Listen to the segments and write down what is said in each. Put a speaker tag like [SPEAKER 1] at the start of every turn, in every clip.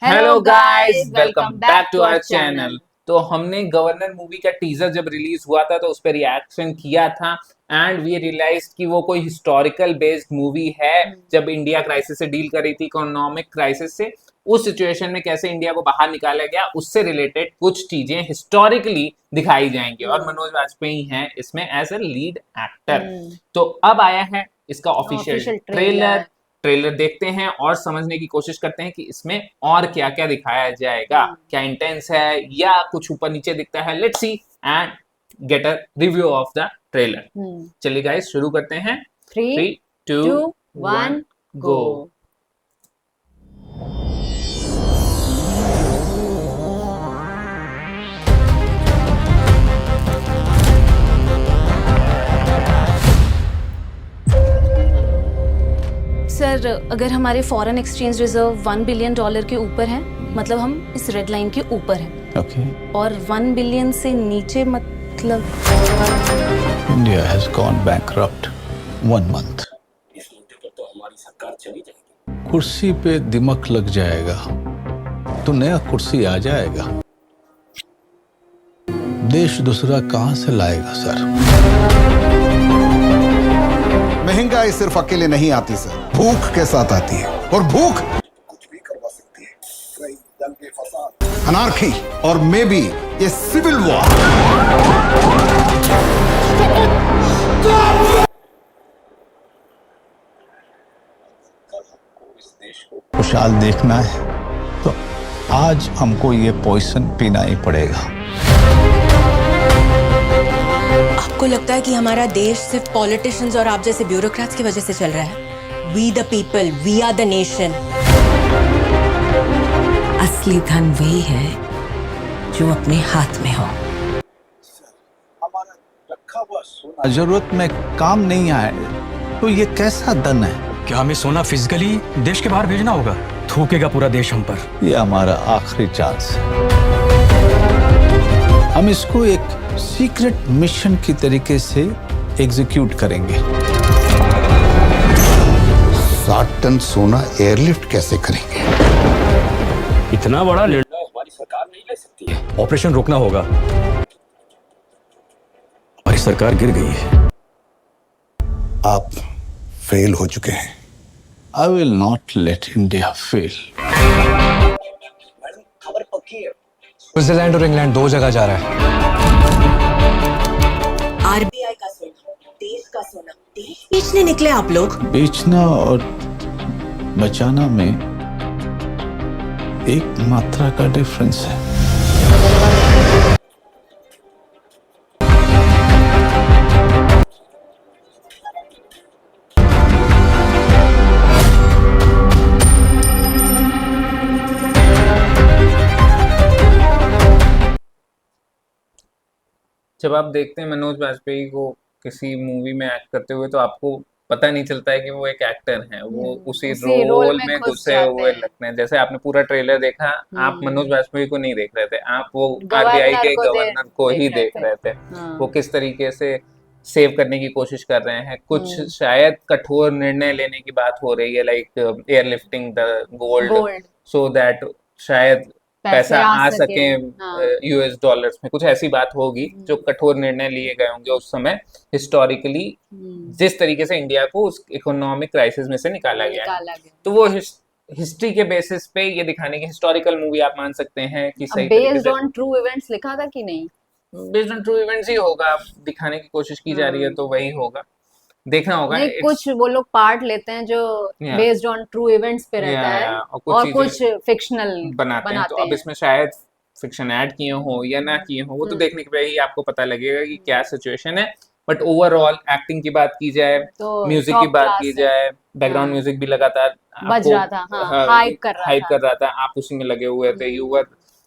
[SPEAKER 1] Hello guys,
[SPEAKER 2] welcome
[SPEAKER 1] welcome
[SPEAKER 2] back
[SPEAKER 1] back
[SPEAKER 2] to
[SPEAKER 1] to
[SPEAKER 2] our
[SPEAKER 1] our
[SPEAKER 2] channel.
[SPEAKER 1] Channel.
[SPEAKER 2] तो हमने Governor movie का teaser जब release हुआ था तो उस पर रिएक्शन किया था एंड वी रियलाइज कि वो कोई हिस्टोरिकल बेस्ड मूवी है। जब इंडिया क्राइसिस से डील कर रही थी, इकोनॉमिक क्राइसिस से, उस सिचुएशन में कैसे इंडिया को बाहर निकाला गया, उससे रिलेटेड कुछ चीजें हिस्टोरिकली दिखाई जाएंगी और मनोज वाजपेयी हैं इसमें एज अ लीड एक्टर। तो अब आया है इसका official
[SPEAKER 1] official
[SPEAKER 2] trailer.
[SPEAKER 1] Trailer.
[SPEAKER 2] Trailer देखते हैं और समझने की कोशिश करते हैं कि इसमें और क्या क्या दिखाया जाएगा, क्या इंटेंस है या कुछ ऊपर नीचे दिखता है। Let's see and get a review of the trailer. चलिए गाइस, शुरू करते हैं। 3
[SPEAKER 1] 3,
[SPEAKER 2] 2
[SPEAKER 1] 2,
[SPEAKER 2] 1
[SPEAKER 1] 1
[SPEAKER 2] गो।
[SPEAKER 1] गो।
[SPEAKER 3] सर, अगर हमारे फॉरेन एक्सचेंज रिजर्व $1 बिलियन के ऊपर हैं, मतलब हम इस रेड लाइन के ऊपर हैं।
[SPEAKER 4] Okay.
[SPEAKER 3] और 1 बिलियन से नीचे मतलब
[SPEAKER 4] India has gone bankrupt 1 month.
[SPEAKER 5] इस मुद्दे पर तो हमारी सरकार चली जाएगी।
[SPEAKER 4] कुर्सी पे दिमक लग जाएगा तो नया कुर्सी आ जाएगा। देश दूसरा कहां से लाएगा सर?
[SPEAKER 6] महंगाई सिर्फ अकेले नहीं आती सर, भूख के साथ आती है, और भूख
[SPEAKER 5] कुछ भी करवा सकती है। कई दंगे फसाद,
[SPEAKER 6] अनार्की और मे बी ये सिविल वॉर।
[SPEAKER 5] इस देश को
[SPEAKER 4] खुशहाल देखना है तो आज हमको ये पॉइजन पीना ही पड़ेगा।
[SPEAKER 7] आपको लगता है कि हमारा देश सिर्फ पॉलिटिशियंस और आप जैसे ब्यूरोक्रेट्स की वजह से चल रहा है? We the people, we are the nation. असली धन वही है जो अपने हाथ में हो।
[SPEAKER 5] हमारा रखा हुआ सोना
[SPEAKER 4] जरूरत में काम नहीं आए तो ये कैसा धन है?
[SPEAKER 8] क्या हमें सोना फिजिकली देश के बाहर भेजना होगा? थूकेगा पूरा देश हम पर।
[SPEAKER 4] ये हमारा आखिरी चांस है। हम इसको एक सीक्रेट मिशन की तरीके से एग्जीक्यूट करेंगे।
[SPEAKER 6] 60 टन सोना एयरलिफ्ट कैसे करेंगे?
[SPEAKER 8] इतना बड़ा
[SPEAKER 5] निर्णय हमारी सरकार नहीं ले सकती है।
[SPEAKER 8] ऑपरेशन रोकना होगा। हमारी सरकार गिर गई है।
[SPEAKER 6] आप फेल हो चुके हैं।
[SPEAKER 4] I will not let India fail.
[SPEAKER 5] Madam, खबर पक्की है।
[SPEAKER 8] स्विट्जरलैंड और इंग्लैंड 2 जगह जा रहा है।
[SPEAKER 7] आरबीआई का सोना, देश का सोना, देश बेचने निकले आप लोग।
[SPEAKER 4] बेचना और बचाना में एक मात्रा का डिफरेंस है।
[SPEAKER 2] जब आप देखते हैं मनोज वाजपेयी को किसी मूवी में एक्ट करते हुए तो आपको पता नहीं चलता है कि वो एक एक्टर हैं, वो उसी
[SPEAKER 1] उसी रोल
[SPEAKER 2] रोल
[SPEAKER 1] में
[SPEAKER 2] में
[SPEAKER 1] घुस
[SPEAKER 2] घुसे
[SPEAKER 1] जाते
[SPEAKER 2] हुए
[SPEAKER 1] हैं।
[SPEAKER 2] लगते हैं। जैसे आपने पूरा ट्रेलर देखा, आप मनोज वाजपेयी को नहीं देख रहे थे, आप वो आरबीआई
[SPEAKER 1] गवर्नर
[SPEAKER 2] के
[SPEAKER 1] को
[SPEAKER 2] गवर्नर को ही देख रहे थे।
[SPEAKER 1] हाँ।
[SPEAKER 2] वो किस तरीके से सेव करने की कोशिश कर रहे हैं। कुछ शायद कठोर निर्णय लेने की बात हो रही है, like airlifting the gold,
[SPEAKER 1] gold
[SPEAKER 2] so that शायद पैसा आ सके
[SPEAKER 1] हाँ।
[SPEAKER 2] यूएस डॉलर्स में। कुछ ऐसी बात होगी जो कठोर निर्णय लिए गए होंगे उस समय हिस्टोरिकली, जिस तरीके से इंडिया को उस इकोनॉमिक क्राइसिस में से निकाला गया है। तो वो हिस्ट्री के बेसिस पे ये दिखाने की हिस्टोरिकल मूवी आप मान सकते हैं कि सही तरीके
[SPEAKER 1] बेस्ड
[SPEAKER 2] से
[SPEAKER 1] ऑन ट्रू इवेंट्स लिखा था कि नहीं?
[SPEAKER 2] बेस्ड ऑन ट्रू इवेंट्स ही होगा। दिखाने की कोशिश की जा रही है तो वही होगा, देखना होगा।
[SPEAKER 1] नहीं, कुछ वो लोग पार्ट लेते हैं जो
[SPEAKER 2] Yeah.
[SPEAKER 1] Based on true events पे रहता है, और कुछ फिक्शनल
[SPEAKER 2] बनाते हैं। तो अब इसमें शायद फिक्शन ऐड किए हो या ना किए हो, वो तो देखने के बाद ही आपको पता लगेगा कि क्या सिचुएशन है। बट ओवरऑल एक्टिंग की बात की जाए,
[SPEAKER 1] तो
[SPEAKER 2] म्यूजिक
[SPEAKER 1] top
[SPEAKER 2] की बात
[SPEAKER 1] class
[SPEAKER 2] की
[SPEAKER 1] है।
[SPEAKER 2] जाए, बैकग्राउंड
[SPEAKER 1] हाँ।
[SPEAKER 2] म्यूजिक भी लगातार
[SPEAKER 1] बज रहा था, हाँ, हाइप कर रहा था।
[SPEAKER 2] आप उसी में लगे हुए थे। You were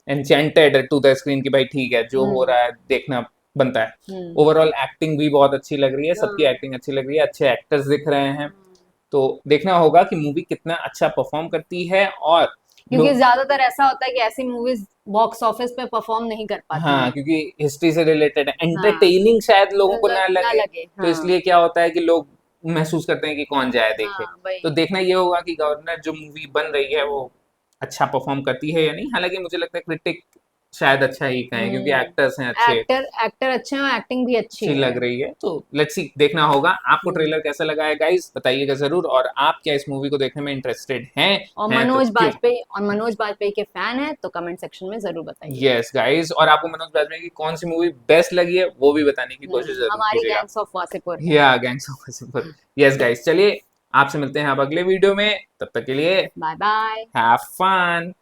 [SPEAKER 2] enchanted to the screen कि भाई ठीक है, जो हो रहा है देखना बनता है। ओवरऑल एक्टिंग भी बहुत अच्छी लग रही है, सबकी एक्टिंग अच्छी लग रही है, अच्छे एक्टर्स दिख रहे हैं। तो देखना होगा कि मूवी कितना अच्छा परफॉर्म करती है। और
[SPEAKER 1] क्योंकि ज्यादातर ऐसा होता है कि ऐसी मूवीज बॉक्स ऑफिस पे परफॉर्म नहीं कर पाती
[SPEAKER 2] हाँ,
[SPEAKER 1] हैं।
[SPEAKER 2] क्योंकि हिस्ट्री से रिलेटेड है, एंटरटेनिंग शायद लोगों को ना लगे, तो
[SPEAKER 1] हाँ।
[SPEAKER 2] इसलिए क्या होता है कि लोग महसूस करते हैं कि कौन जाए देखे।
[SPEAKER 1] हाँ, वही।
[SPEAKER 2] तो देखना ये होगा कि गवर्नर जो मूवी बन रही है वो अच्छा परफॉर्म करती है या नहीं। हालांकि मुझे लगता है क्रिटिक शायद अच्छा ही कहें, क्योंकि एक्टर्स हैं अच्छे,
[SPEAKER 1] एक्टर अच्छे हैं और एक्टिंग भी अच्छी
[SPEAKER 2] अच्छी
[SPEAKER 1] है।
[SPEAKER 2] लग रही है। तो लेट्स सी, देखना होगा। आपको ट्रेलर कैसा लगा है गाइस, बताइएगा जरूर। और आप क्या इस मूवी को देखने में इंटरेस्टेड हैं
[SPEAKER 1] और
[SPEAKER 2] हैं तो
[SPEAKER 1] मनोज
[SPEAKER 2] क्यों?
[SPEAKER 1] बाजपेयी के फैन है तो कमेंट सेक्शन में जरूर बताइए।
[SPEAKER 2] यस गाइस, और आपको मनोज बाजपेयी की कौन सी मूवी बेस्ट लगी है वो भी बताने की कोशिश जरूर
[SPEAKER 1] हमारी
[SPEAKER 2] कीजिएगा।
[SPEAKER 1] Gangs of Wasseypur.
[SPEAKER 2] या gangs of Wasseypur. Yes guys, चलिए आपसे मिलते हैं आप अगले वीडियो में, तब तक के लिए
[SPEAKER 1] बाय बाय।
[SPEAKER 2] Have fun.